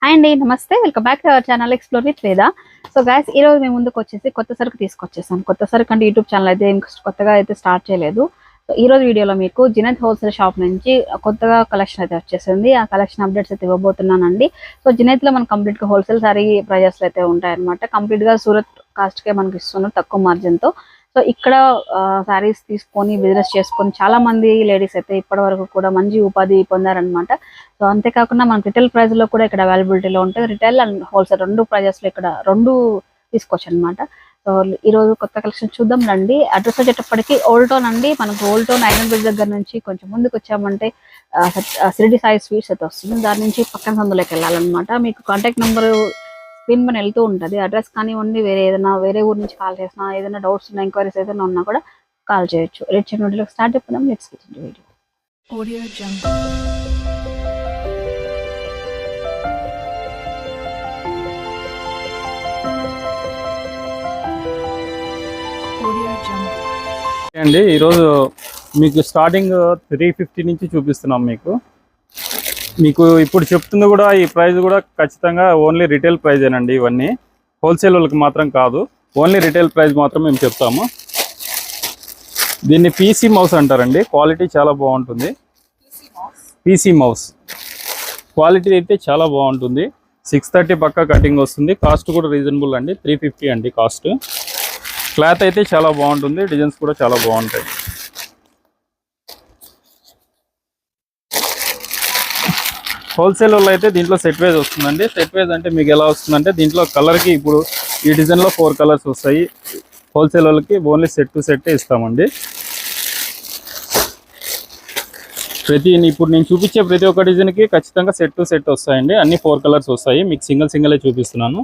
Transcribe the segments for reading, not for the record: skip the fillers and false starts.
Hi అండి, నమస్తే. Welcome back to our channel explore with Veda. So guys, ఈ రోజు మేము ముందుకు వచ్చేసి కొత్త సరుకు తీసుకొచ్చేసాను. కొత్త సరుకు అంటే యూట్యూబ్ ఛానల్ అయితే కొత్తగా అయితే స్టార్ట్ చేయలేదు. సో ఈ రోజు వీడియోలో మీకు జినత్ హోల్సేల్ షాప్ నుంచి కొత్తగా కలెక్షన్ అయితే వచ్చేసింది. ఆ కలెక్షన్ అప్డేట్స్ అయితే ఇవ్వబోతున్నానండి. సో జినత్ లో మనకు కంప్లీట్ గా హోల్సేల్ సారీ ప్రైజెస్ అయితే ఉంటాయన్నమాట. కంప్లీట్ గా సూరత్ కాస్ట్ కే మనకి ఇస్తున్నారు తక్కువ మార్జిన్ తో. సో ఇక్కడ సారీస్ తీసుకొని బిజినెస్ చేసుకొని చాలా మంది లేడీస్ అయితే ఇప్పటి వరకు కూడా మంచి ఉపాధి పొందారనమాట. సో అంతేకాకుండా మనకి రిటైల్ ప్రైస్ లో కూడా ఇక్కడ అవైలబిలిటీలో ఉంటుంది. రిటైల్ అండ్ హోల్సేల్ రెండు ప్రైజెస్ లో ఇక్కడ రెండు తీసుకోవచ్చు అనమాట. సో ఈ రోజు కొత్త కలెక్షన్ చూద్దాం రండి. అడ్రస్ వచ్చేటప్పటికి ఓల్డ్ టౌన్ అండి. మనకు ఓల్డ్ టౌన్ ఐరన్ బ్రిడ్జ్ దగ్గర నుంచి కొంచెం ముందుకు వచ్చామంటే షిరిడి సాయి స్వీట్స్ అయితే వస్తుంది. దాని నుంచి పక్కన సందులోకి వెళ్ళాలన్నమాట. మీకు కాంటాక్ట్ నెంబర్ స్క్రీన్ పైన వెళ్తూ ఉంటుంది. అడ్రస్ కానివ్వండి, వేరే ఊరు నుంచి కాల్ చేసినా, ఏదైనా డౌట్స్ ఉన్నా, ఎంక్వైరీస్ ఏదైనా ఉన్నా కూడా కాల్ చేయొచ్చు. లెట్స్ వీడియోకి స్టార్ట్ అయిపోదాం. Let's get into video. Audio jump. అండి ఈరోజు మీకు స్టార్టింగ్ 350 నుంచి చూపిస్తున్నాం. మీకు ఇప్పుడు చెప్తుంది కూడా ఈ ప్రైస్ కూడా ఖచ్చితంగా ఓన్లీ రిటైల్ ప్రైజేనండి. ఇవన్నీ హోల్సేల్ వాళ్ళకి మాత్రం కాదు, ఓన్లీ రిటైల్ ప్రైస్ మాత్రం మేము చెప్తాము. దీన్ని పీసీ మౌస్ అంటారండి. క్వాలిటీ చాలా బాగుంటుంది. పీసీ మౌస్ క్వాలిటీ అయితే చాలా బాగుంటుంది. 630 పక్కా కటింగ్ వస్తుంది. కాస్ట్ కూడా రీజనబుల్ అండి, 350 అండి కాస్ట్. క్లాత్ అయితే చాలా బాగుంటుంది, డిజైన్స్ కూడా చాలా బాగుంటాయి. హోల్సేల్ వాళ్ళు అయితే దీంట్లో సెట్ వైజ్ వస్తుందండి. సెట్ వైజ్ అంటే మీకు ఎలా వస్తుందంటే దీంట్లో కలర్కి ఇప్పుడు ఈ డిజైన్లో 4 కలర్స్ వస్తాయి. హోల్సేల్ వాళ్ళకి ఓన్లీ సెట్ టు సెట్ ఇస్తామండి. ఇప్పుడు నేను చూపించే ప్రతి ఒక్క డిజైన్కి ఖచ్చితంగా సెట్ టు సెట్ వస్తాయండి. అన్ని 4 కలర్స్ వస్తాయి. మీకు సింగిలే చూపిస్తున్నాను.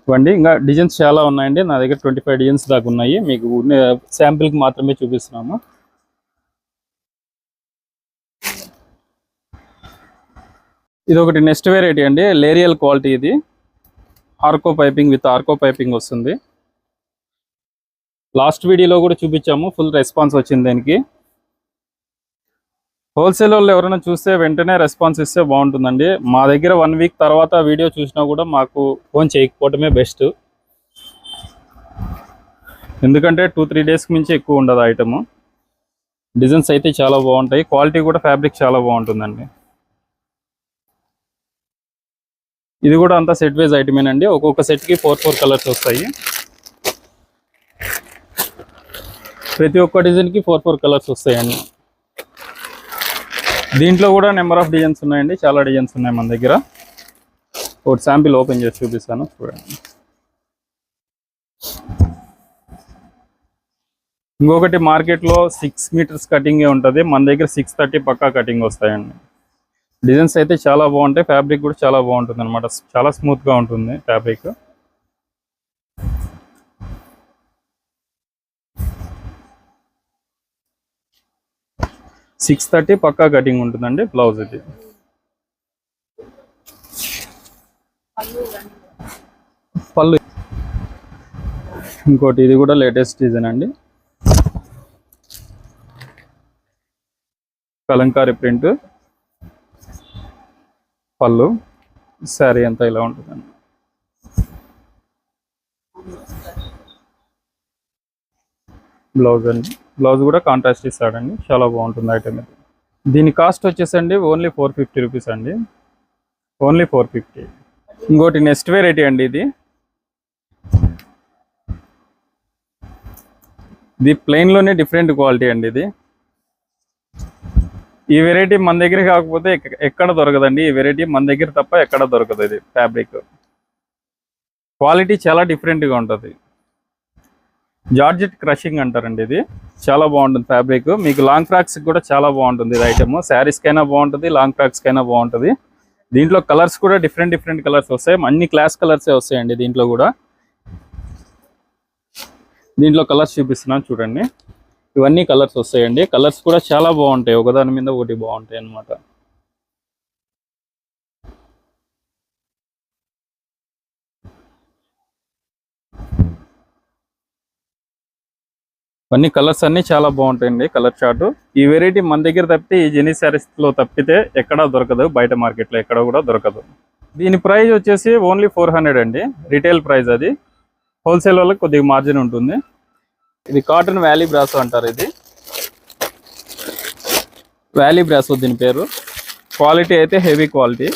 ఇవ్వండి, ఇంకా డిజైన్స్ చాలా ఉన్నాయండి. నా దగ్గర 25 డిజైన్స్ దాకా ఉన్నాయి. మీకు శాంపిల్కి మాత్రమే చూపిస్తున్నాము. ఇది ఒకటి నెక్స్ట్ వెరైటీ అండి, లేరియల్ క్వాలిటీ. ఇది Arko piping with Arko piping వస్తుంది. లాస్ట్ వీడియోలో కూడా చూపించాము, ఫుల్ రెస్పాన్స్ వచ్చింది దీనికి. హోల్సేల్ వాళ్ళు ఎవరైనా చూస్తే వెంటనే రెస్పాన్స్ ఇస్తే బాగుంటుందండి. మా దగ్గర 1 వీక్ తర్వాత వీడియో చూసినా కూడా మాకు ఫోన్ చేయకపోవటమే బెస్ట్. ఎందుకంటే 2-3 డేస్కి మించి ఎక్కువ ఉండదు ఐటమ్. డిజైన్స్ అయితే చాలా బాగుంటాయి. క్వాలిటీ కూడా ఫ్యాబ్రిక్ చాలా బాగుంటుందండి. ఇది కూడా అంతా సెట్ వైజ్ ఐటమేనండి. ఒక్కొక్క సెట్కి 4 కలర్స్ వస్తాయి. ప్రతి ఒక్క డిజైన్కి 4 కలర్స్ వస్తాయండి. దీంట్లో కూడా నెంబర్ ఆఫ్ డిజైన్స్ ఉన్నాయండి, చాలా డిజైన్స్ ఉన్నాయి మన దగ్గర. ఒకటి శాంపిల్ ఓపెన్ చేసి చూపిస్తాను, చూడండి. ఇంకొకటి మార్కెట్లో 6 మీటర్స్ కటింగే ఉంటుంది, మన దగ్గర 630 పక్కా కటింగ్ వస్తాయండి. డిజైన్స్ అయితే చాలా బాగుంటాయి. ఫ్యాబ్రిక్ కూడా చాలా బాగుంటుంది అనమాట. చాలా స్మూత్గా ఉంటుంది ఫ్యాబ్రిక్. $630 పక్కా కటింగ్ ఉంటుందండి. బ్లౌజ్ ఇది పళ్ళు. ఇంకోటి ఇది కూడా లేటెస్ట్ డిజైన్ అండి, కలంకారీ ప్రింట్. పళ్ళు, శారీ అంతా ఇలా ఉంటుందండి. బ్లౌజ్ అండి, బ్లౌజ్ కూడా కాంట్రాస్ట్ ఇస్తాడండి, చాలా బాగుంటుంది ఐటమ్ ఇది. దీని కాస్ట్ వచ్చేసండి ఓన్లీ 450 రూపీస్ అండి, ఓన్లీ 450. ఇంకోటి నెక్స్ట్ వెరైటీ అండి. ఇది ప్లెయిన్లోనే డిఫరెంట్ క్వాలిటీ అండి. ఈ వెరైటీ మన దగ్గర కాకపోతే ఎక్కడ దొరకదండి. ఈ వెరైటీ మన దగ్గర తప్ప ఎక్కడ దొరకదు. ఇది ఫ్యాబ్రిక్ క్వాలిటీ చాలా డిఫరెంట్గా ఉంటుంది. జార్జెట్ క్రషింగ్ అంటారండి. ఇది చాలా బాగుంటుంది ఫ్యాబ్రిక్. మీకు లాంగ్ ఫ్రాక్స్ కూడా చాలా బాగుంటుంది ఇది ఐటమ్. శారీస్కైనా బాగుంటుంది, లాంగ్ ఫ్రాక్స్కైనా బాగుంటుంది. దీంట్లో కలర్స్ కూడా డిఫరెంట్ కలర్స్ వస్తాయి. అన్ని క్లాస్ కలర్సే వస్తాయండి. దీంట్లో కలర్స్ చూపిస్తున్నాను చూడండి. ఇవన్నీ కలర్స్ వస్తాయండి. కలర్స్ కూడా చాలా బాగుంటాయి, ఒకదాని మీద ఒకటి బాగుంటాయి అన్నమాట. అన్ని కలర్స్ అన్ని చాలా బాగుంటాయండి. కలర్ చార్ట్ ఈ వెరైటీ మన దగ్గర తప్పితే ఈ జెనీ సారీస్ లో తప్పితే ఎక్కడా దొరకదు, బయట మార్కెట్ లో ఎక్కడ కూడా దొరకదు. దీని ప్రైస్ వచ్చేసి ఓన్లీ 400 అండి, రిటైల్ ప్రైస్. అది హోల్సేల్ వాళ్ళకి కొద్దిగా మార్జిన్ ఉంటుంది. ఇది కాటన్ వ్యాలీ బ్రాసో అంటారు. ఇది వ్యాలీ బ్రాసో దీని పేరు. క్వాలిటీ అయితే హెవీ క్వాలిటీ.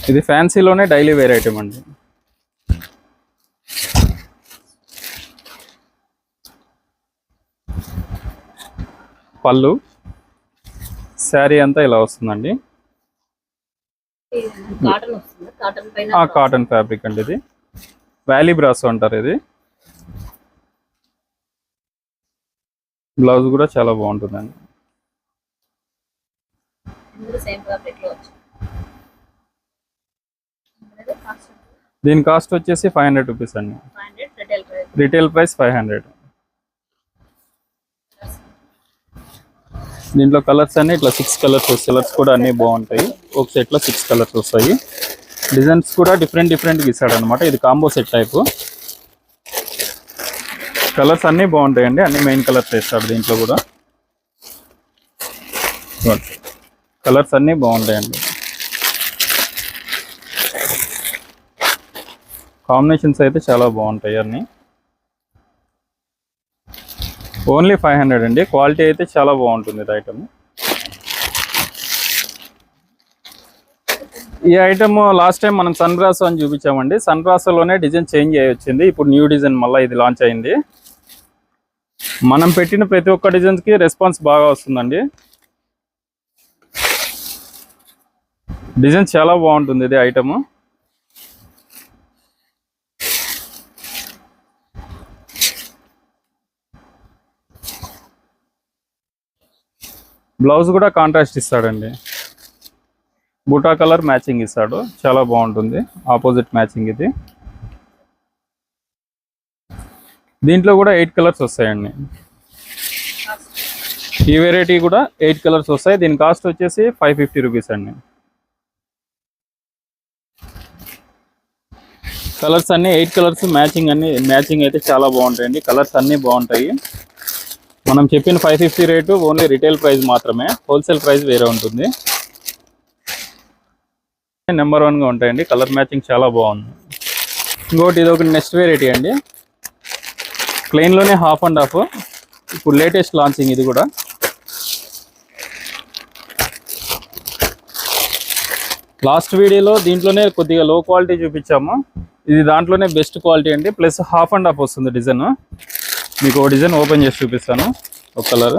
ఇది ఫ్యాన్సీలోనే డైలీ వేర్ ఐటమ్ అండి. పళ్ళు శారీ అంతా ఇలా వస్తుందండి. కాటన్ ఫ్యాబ్రిక్ అండి. ఇది వ్యాలీ బ్రాసో అంటారు. ఇది బ్లౌజ్ కూడా చాలా బాగుంటుందండి. దీని కాస్ట్ వచ్చేసి 500 రూపీస్ అండి. Retail price 500. దీంట్లో కలర్స్ అన్ని ఇట్లా 6 కలర్స్ వస్తాయి. కలర్స్ కూడా అన్ని బాగుంటాయి. ఒక సెట్ లో 6 కలర్స్ వస్తాయి. డిజైన్స్ కూడా డిఫరెంట్ గీసాడు అనమాట. ఇది కాంబో సెట్ టైప్. కలర్స్ అన్ని బాగుంటాయండి. అన్ని మెయిన్ కలర్స్ వేస్తాడు దీంట్లో కూడా. కలర్స్ అన్ని బాగుంటాయండి. కాంబినేషన్స్ అయితే చాలా బాగుంటాయి అన్ని. ఓన్లీ 500 అండి. క్వాలిటీ అయితే చాలా బాగుంటుంది ఇది ఐటమ్. ఈ ఐటమ్ లాస్ట్ టైం మనం సన్ బ్రాసో అని చూపించామండి. సన్ బ్రాసోలోనే డిజైన్ చేంజ్ అయ్యి వచ్చింది. ఇప్పుడు న్యూ డిజైన్ మళ్ళీ ఇది లాంచ్ అయింది. మనం పెట్టిన ప్రతి ఒక్క డిజైన్స్కి రెస్పాన్స్ బాగా వస్తుందండి. డిజైన్ చాలా బాగుంటుంది ఇది ఐటమ్. బ్లౌజ్ కూడా కాంట్రాస్ట్ ఇస్తాడండి. బూటా కలర్ మ్యాచింగ్ ఇస్తాడు. చాలా బాగుంటుంది. ఆపోజిట్ మ్యాచింగ్ ఇది. దీంట్లో కూడా 8 కలర్స్ వస్తాయండి. ఈ వెరైటీ కూడా 8 కలర్స్ వస్తాయి. దీని కాస్ట్ వచ్చేసి 550 రూపీస్ అండి. కలర్స్ అన్ని 8 కలర్స్ మ్యాచింగ్ అయితే చాలా బాగుంటాయండి. కలర్స్ అన్ని బాగుంటాయి. మనం చెప్పిన 550 రేటు ఓన్లీ రిటైల్ ప్రైస్ మాత్రమే. హోల్సేల్ ప్రైస్ వేరే ఉంటుంది. నెంబర్ 1గా ఉంటాయండి. కలర్ మ్యాచింగ్ చాలా బాగుంది. ఇంకోటి ఇది ఒక నెక్స్ట్ వెరైటీ అండి. ప్లెయిన్లోనే హాఫ్ అండ్ హాఫ్. ఇప్పుడు లేటెస్ట్ లాంచింగ్ ఇది కూడా. లాస్ట్ వీడియోలో దీంట్లోనే కొద్దిగా లో క్వాలిటీ చూపించాము. ఇది దాంట్లోనే బెస్ట్ క్వాలిటీ అండి. ప్లస్ హాఫ్ అండ్ హాఫ్ వస్తుంది డిజైన్. మీకు ఒక డిజైన్ ఓపెన్ చేసి చూపిస్తాను. ఒక కలర్.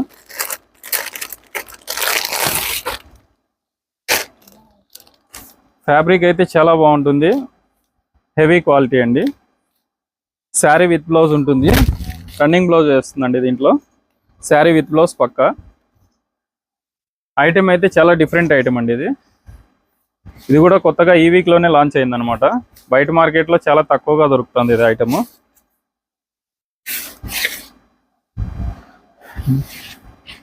ఫ్యాబ్రిక్ అయితే చాలా బాగుంటుంది. హెవీ క్వాలిటీ అండి. శారీ విత్ బ్లౌజ్ ఉంటుంది. రన్నింగ్ బ్లౌజ్ వేస్తుందండి దీంట్లో. శారీ విత్ బ్లౌజ్ పక్కా. ఐటమ్ అయితే చాలా డిఫరెంట్ ఐటమ్ అండి. ఇది కూడా కొత్తగా ఈ వీక్లోనే లాంచ్ అయిందనమాట. బయట మార్కెట్లో చాలా తక్కువగా దొరుకుతుంది ఇది ఐటమ్.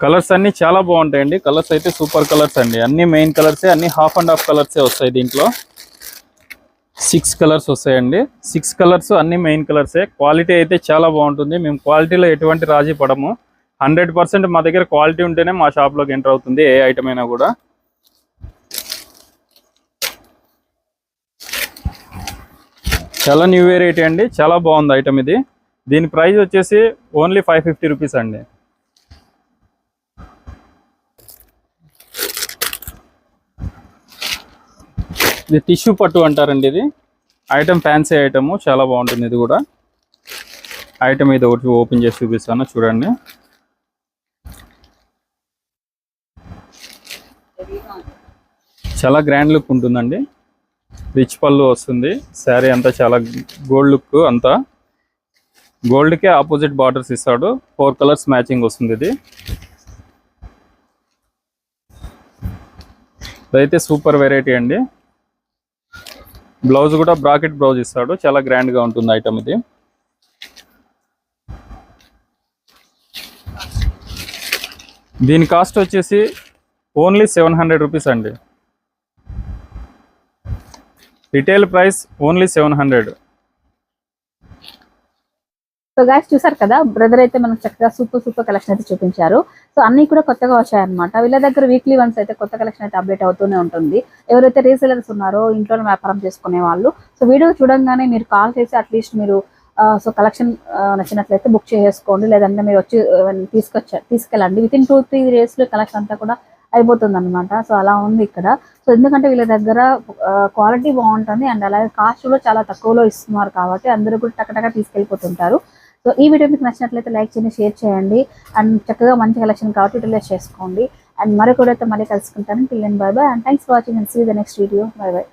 కలర్స్ అన్ని చాలా బాగుంటాయండి. కలర్స్ అయితే సూపర్ కలర్స్ అండి. అన్ని మెయిన్ కలర్సే, అన్ని హాఫ్ అండ్ హాఫ్ కలర్సే వస్తాయి. దీంట్లో 6 కలర్స్ వస్తాయండి. 6 కలర్స్ అన్ని మెయిన్ కలర్సే. క్వాలిటీ అయితే చాలా బాగుంటుంది. మేము క్వాలిటీలో ఎటువంటి రాజీ పడము. 100% మా దగ్గర క్వాలిటీ ఉంటేనే మా షాప్లోకి ఎంటర్ అవుతుంది ఏ ఐటమ్ అయినా కూడా. చాలా న్యూ వెరైటీ అండి. చాలా బాగుంది ఐటమ్ ఇది. దీని ప్రైస్ వచ్చేసి ఓన్లీ 550 రూపీస్ అండి. ఇది టిష్యూ పట్టు అంటారండి. ఇది ఐటమ్ ఫ్యాన్సీ ఐటమ్. చాలా బాగుంటుంది ఇది కూడా. ఐటమ్ ఇది ఒకటి ఓపెన్ చేసి చూపిస్తాను చూడండి. చాలా గ్రాండ్ లుక్ ఉంటుందండి. రిచ్ పళ్ళు వస్తుంది. శారీ అంతా చాలా గోల్డ్ లుక్. అంతా గోల్డ్కే ఆపోజిట్ బార్డర్స్ ఇస్తాడు. 4 కలర్స్ మ్యాచింగ్ వస్తుంది. ఇదైతే సూపర్ వెరైటీ అండి. బ్లౌజ్ కూడా బ్రాకెట్ బ్లౌజ్ ఇస్తాడు. చాలా గ్రాండ్గా ఉంటుంది ఐటమ్ ఇది. దీని కాస్ట్ వచ్చేసి ఓన్లీ 700 రూపీస్ అండి. Retail price only 700. So guys చూసారు కదా, బ్రదర్ అయితే మనకు చక్కగా సూపర్ కలెక్షన్ అయితే చూపించారు. సో అన్ని కూడా కొత్తగా వచ్చాయన్నమాట. వీళ్ళ దగ్గర వీక్లీ వన్స్ అయితే కొత్త కలెక్షన్ అయితే అప్డేట్ అవుతూనే ఉంటుంది. ఎవరైతే రీసెలర్స్ ఉన్నారో ఇంట్లో వ్యాపారం చేసుకునే వాళ్ళు, సో వీడియో చూడంగానే మీరు కాల్ చేసి అట్లీస్ట్ మీరు సో కలెక్షన్ నచ్చినట్లయితే బుక్ చేసుకోండి, లేదంటే మీరు వచ్చి తీసుకెళ్ళండి. విత్ ఇన్ 2-3 days కలెక్షన్ అంతా కూడా అయిపోతుంది అనమాట. సో అలా ఉంది ఇక్కడ. సో ఎందుకంటే వీళ్ళ దగ్గర క్వాలిటీ బాగుంటుంది అండ్ అలాగే కాస్ట్ కూడా చాలా తక్కువలో ఇస్తున్నారు కాబట్టి అందరూ కూడా టకటగా తీసుకెళ్ళిపోతుంటారు. సో ఈ వీడియో మీకు నచ్చినట్లయితే లైక్ చేయండి, షేర్ చేయండి అండ్ చక్కగా మంచి కలెక్షన్ కాబట్టి యూటిలైజ్ చేసుకోండి. అండ్ మరొకటి అయితే మళ్ళీ కలుసుకుంటాను. Till then bye bye and thanks for watching and see the next video. Bye by.